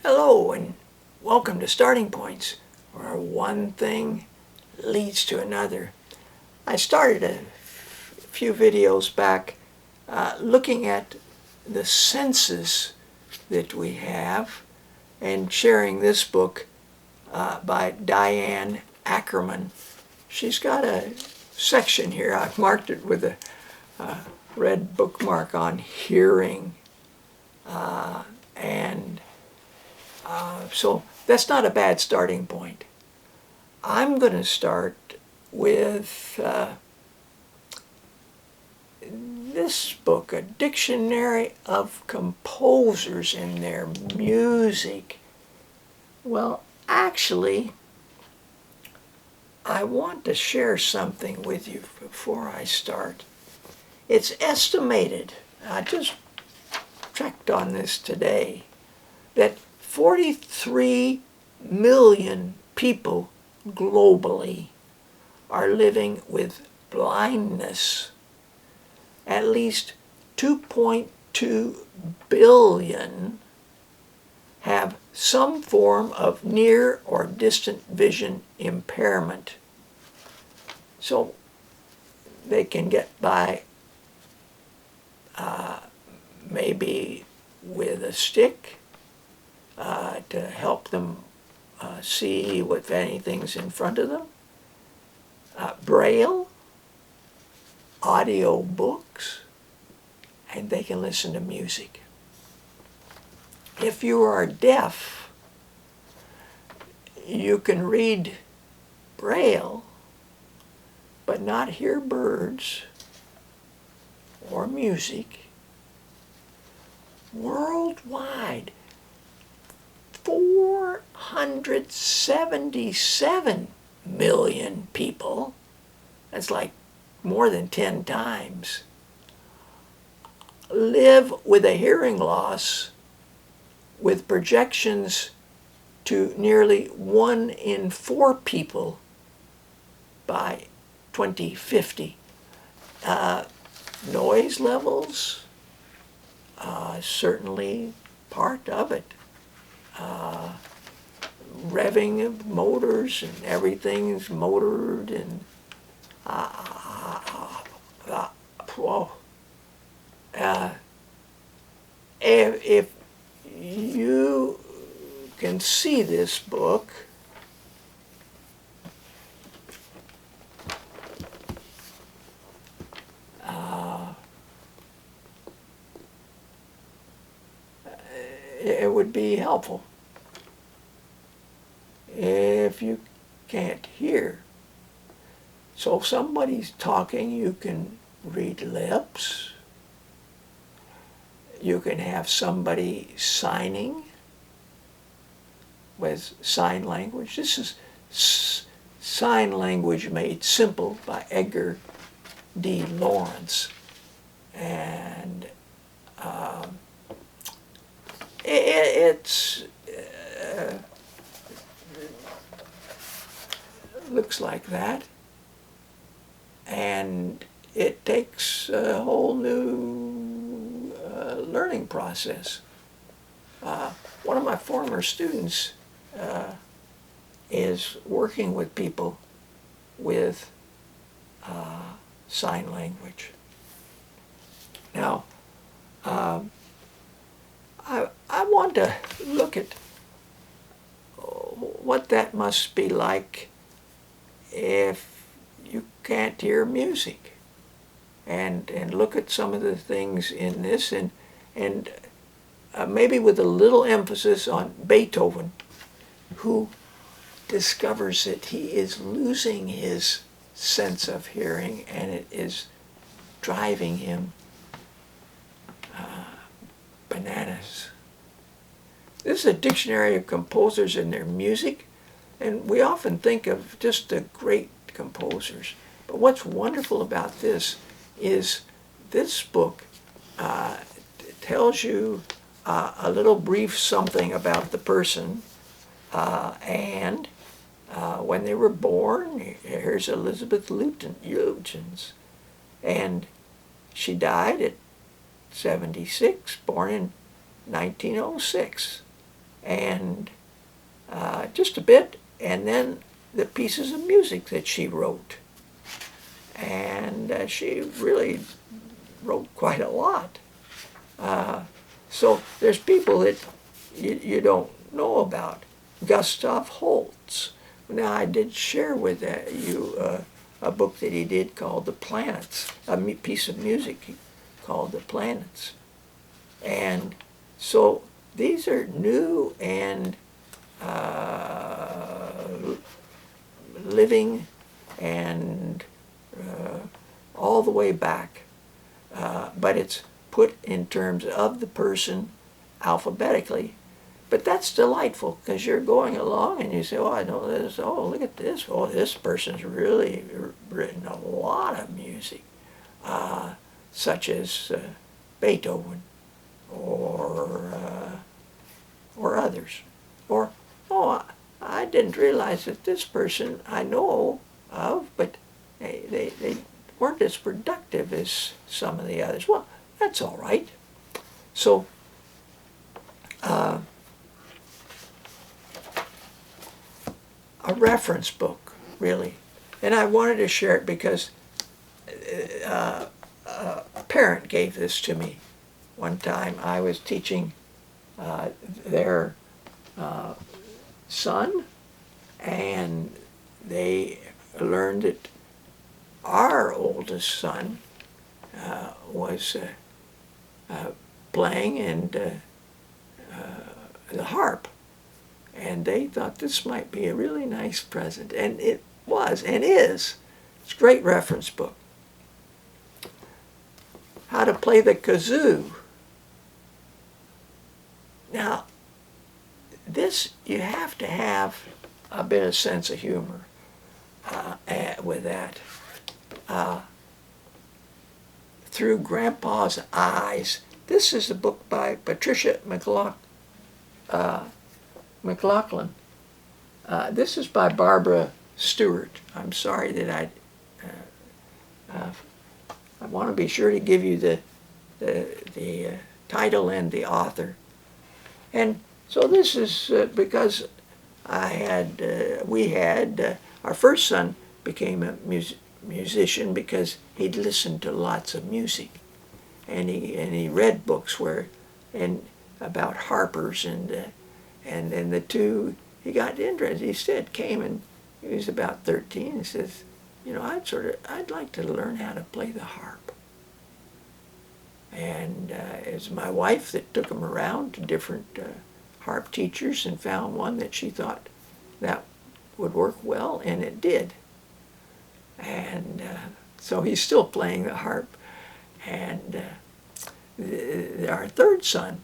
Hello and welcome to Starting Points, where one thing leads to another. I started a few videos back looking at the senses that we have and sharing this book by Diane Ackerman. She's got a section here. I've marked it with a red bookmark on hearing so that's not a bad starting point. I'm going to start with this book, A Dictionary of Composers and Their Music. Well, actually, I want to share something with you before I start. It's estimated, I just checked on this today, that 43 million people globally are living with blindness. At least 2.2 billion have some form of near or distant vision impairment. So they can get by maybe with a stick to help them see if anything's in front of them. Braille, audio books, and they can listen to music. If you are deaf, you can read Braille, but not hear birds or music. Worldwide, 477 million people, that's like more than 10 times, live with a hearing loss, with projections to nearly 1 in 4 people by 2050. Noise levels, certainly part of it. Revving of motors and everything's motored and if you can see this book, it would be helpful. If you can't hear, so if somebody's talking, you can read lips. You can have somebody signing with sign language. This is Sign Language Made Simple by Edgar D. Lawrence. And it's looks like that, and it takes a whole new learning process. One of my former students is working with people with sign language. Now, I want to look at what that must be like if you can't hear music, and look at some of the things in this, and maybe with a little emphasis on Beethoven, who discovers that he is losing his sense of hearing, and it is driving him bananas. This is a dictionary of composers and their music, and we often think of just the great composers. But what's wonderful about this is this book tells you a little brief something about the person, and when they were born. Here's Elizabeth Lutyens, and she died at 76, born in 1906. and just a bit, and then the pieces of music that she wrote. And she really wrote quite a lot. So there's people that you don't know about. Gustav Holst. Now, I did share with you a book that he did called The Planets, a piece of music called The Planets. And so these are new and living and all the way back. But it's put in terms of the person alphabetically. But that's delightful because you're going along and you say, oh, I know this. Oh, look at this. Oh, this person's really written a lot of music, such as Beethoven or others. Or, oh, I didn't realize that this person I know of, but they weren't as productive as some of the others. Well, that's all right. So, a reference book, really. And I wanted to share it because a parent gave this to me. One time I was teaching their son, and they learned that our oldest son was playing and the harp. And they thought this might be a really nice present. And it was and is. It's a great reference book. How to play the kazoo. Now, this, you have to have a bit of sense of humor with that. Through Grandpa's Eyes. This is a book by Patricia McLaughlin. This is by Barbara Stewart. I'm sorry that I want to be sure to give you the title and the author. And so this is because we had our first son became a musician because he'd listened to lots of music, and he read books about harpers and then the two, he got interested. He said, came and he was about 13. He says, you know, I'd like to learn how to play the harp. And it was my wife that took him around to different harp teachers and found one that she thought that would work well, and it did. And so he's still playing the harp. And our third son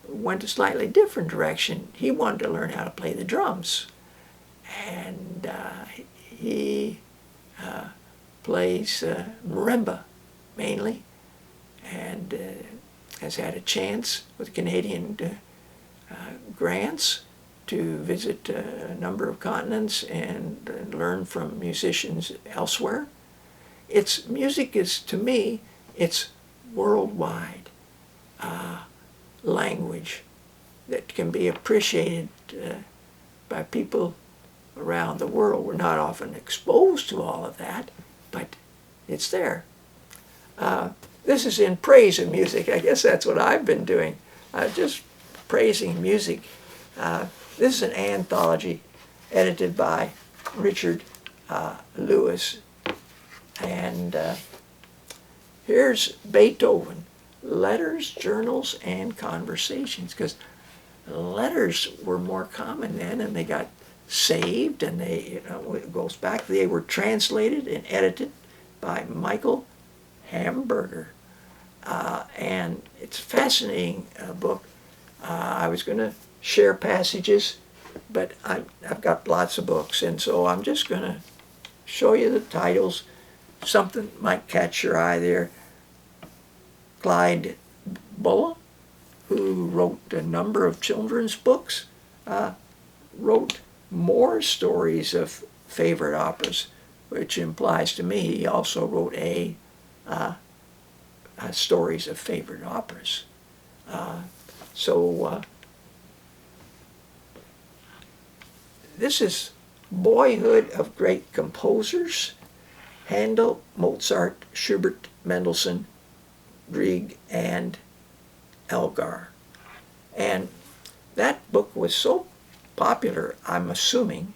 went a slightly different direction. He wanted to learn how to play the drums. And he plays marimba mainly, and has had a chance with Canadian grants to visit a number of continents and learn from musicians elsewhere. Music is, to me, it's worldwide language that can be appreciated by people around the world. We're not often exposed to all of that, but it's there. This is in praise of music. I guess that's what I've been doing, just praising music. This is an anthology edited by Richard Lewis. And here's Beethoven, Letters, Journals, and Conversations, because letters were more common then, and they got saved, and it goes back. They were translated and edited by Michael Hamburger. And it's a fascinating book. I was going to share passages, but I've got lots of books, and so I'm just going to show you the titles. Something might catch your eye there. Clyde Bulla, who wrote a number of children's books, wrote more stories of favorite operas, which implies to me he also wrote stories of favorite operas. So this is Boyhood of Great Composers, Handel, Mozart, Schubert, Mendelssohn, Grieg, and Elgar. And that book was so popular, I'm assuming,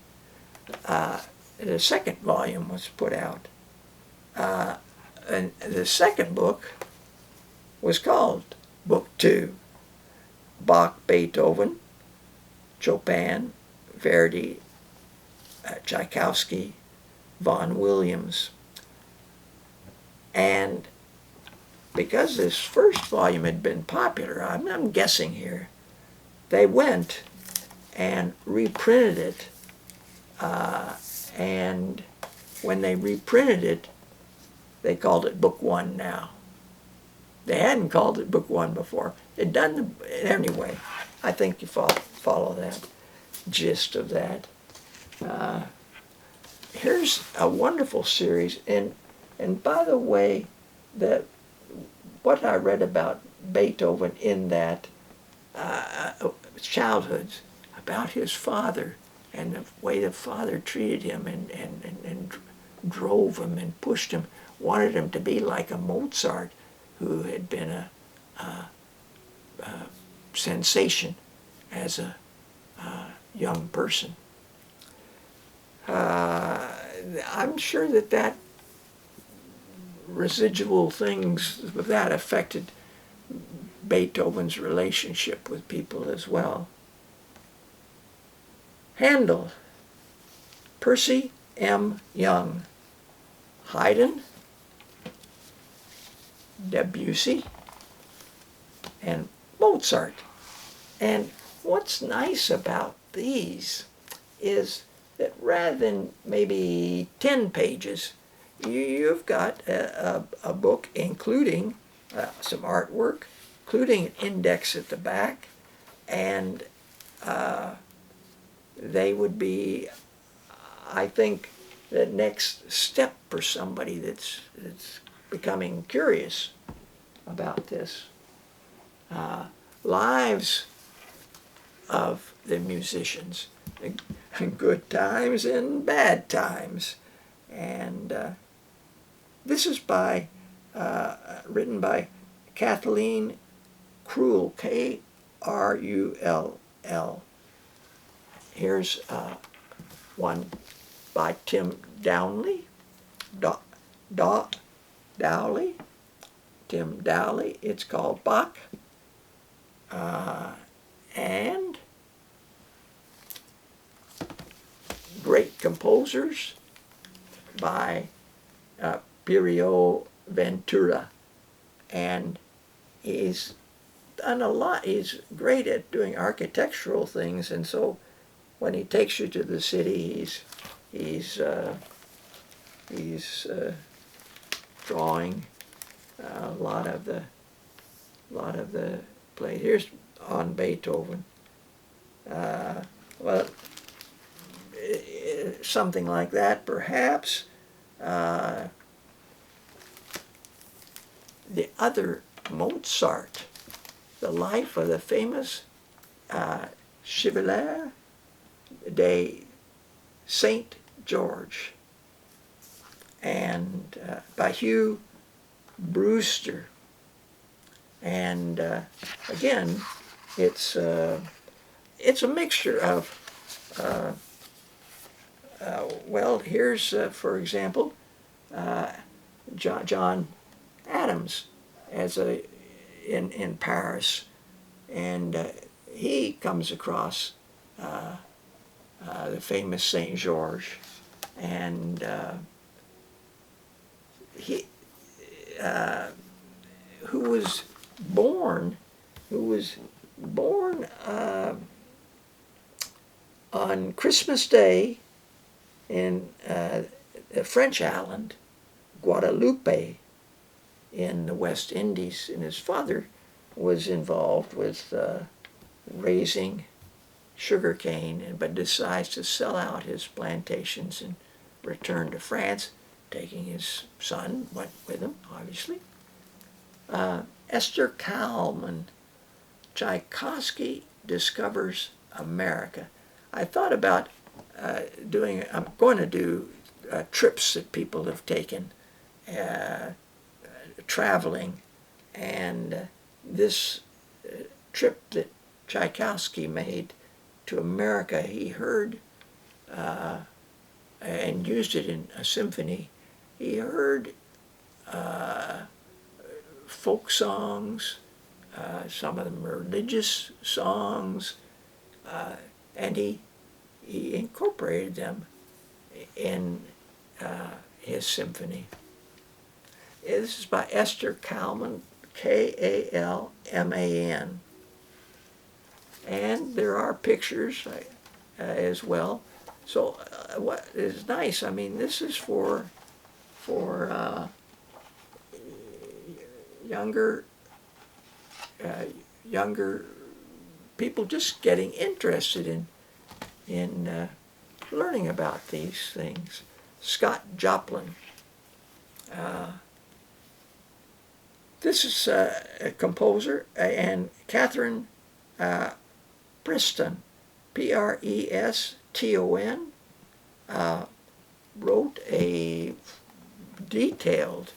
the second volume was put out. And the second book was called Book Two, Bach, Beethoven, Chopin, Verdi, Tchaikovsky, Vaughan Williams. And because this first volume had been popular, I'm guessing here, they went and reprinted it. And when they reprinted it, they called it Book One now. They hadn't called it Book One before. They'd done anyway. I think you follow that gist of that. Here's a wonderful series, and by the way, what I read about Beethoven in that childhoods, about his father and the way the father treated him and drove him and pushed him, wanted him to be like a Mozart, who had been a sensation as a young person. I'm sure that residual things of that affected Beethoven's relationship with people as well. Handel, Percy M. Young, Haydn, Debussy, and Mozart. And what's nice about these is that rather than maybe 10 pages, you've got a book including some artwork, including an index at the back, and they would be, I think, the next step for somebody that's becoming curious about this. Lives of the musicians, good times and bad times. And this is written by Kathleen Krull, K-R-U-L-L. Here's one by Tim Dowley, Tim Dowley. It's called Bach. And Great Composers by Piero Ventura. And he's done a lot. He's great at doing architectural things, and so when he takes you to the city, he's drawing a lot of the play. Here's on Beethoven. Well, something like that, perhaps. The other Mozart, the life of the famous Chevalier de Saint George, and by Hugh Brewster. And again, it's a mixture of well, here's for example John Adams as in Paris, and he comes across the famous Saint George, and he who was born on Christmas Day in the French island Guadeloupe in the West Indies, and his father was involved with raising sugarcane, but decides to sell out his plantations and return to France, taking his son with him, obviously. Esther Kalman, Tchaikovsky Discovers America. I thought about I'm going to do trips that people have taken, traveling, and this trip that Tchaikovsky made to America, he heard and used it in a symphony. He heard folk songs, some of them religious songs, and he incorporated them in his symphony. This is by Esther Kalman, Kalman. And there are pictures as well. So what is nice, I mean, this is for younger people just getting interested in learning about these things. Scott Joplin. This is a composer, and Catherine Preston, Preston, wrote a detailed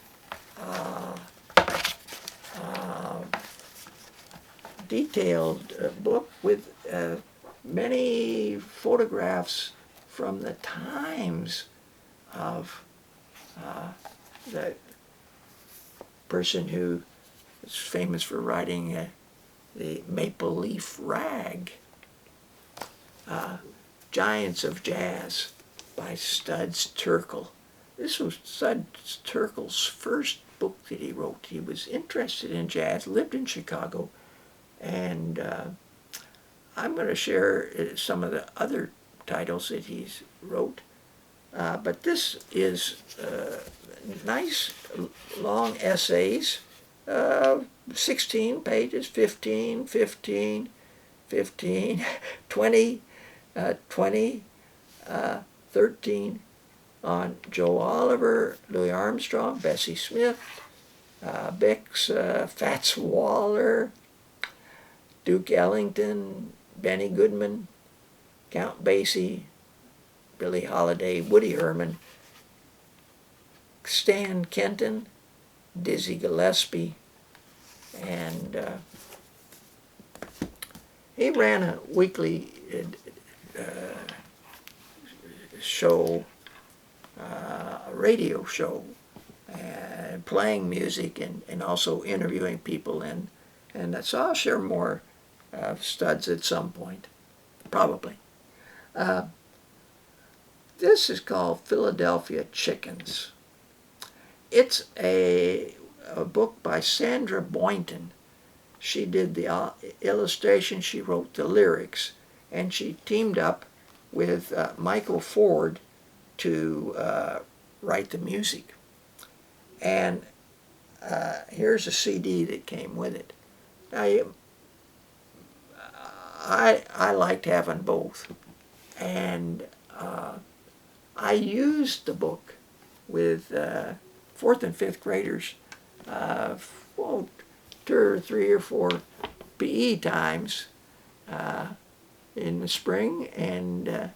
book with many photographs from the times of the person who is famous for writing the Maple Leaf Rag, Giants of Jazz by Studs Terkel. This was Studs Terkel's first book that he wrote. He was interested in jazz, lived in Chicago, and I'm going to share some of the other titles that he's wrote. But this is nice long essays, 16 pages, 15, 15, 15, 20, 20, 13 on Joe Oliver, Louis Armstrong, Bessie Smith, Bix, Fats Waller, Duke Ellington, Benny Goodman, Count Basie, Billie Holiday, Woody Herman, Stan Kenton, Dizzy Gillespie, and he ran a weekly show, a radio show, playing music and also interviewing people, and so I'll share more of Studs at some point, probably. This is called Philadelphia Chickens. It's a book by Sandra Boynton. She did the illustration, she wrote the lyrics, and she teamed up with Michael Ford to write the music. And here's a CD that came with it. Now, I liked having both, and I used the book with 4th and 5th graders 2 or 3 or 4 PE times in the spring, and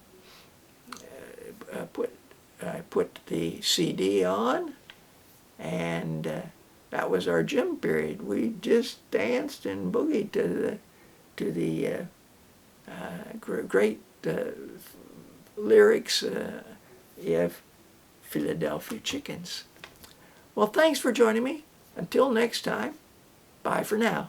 I put the CD on, and that was our gym period. We just danced and boogied to the great lyrics of Philadelphia Chickens. Well, thanks for joining me. Until next time, bye for now.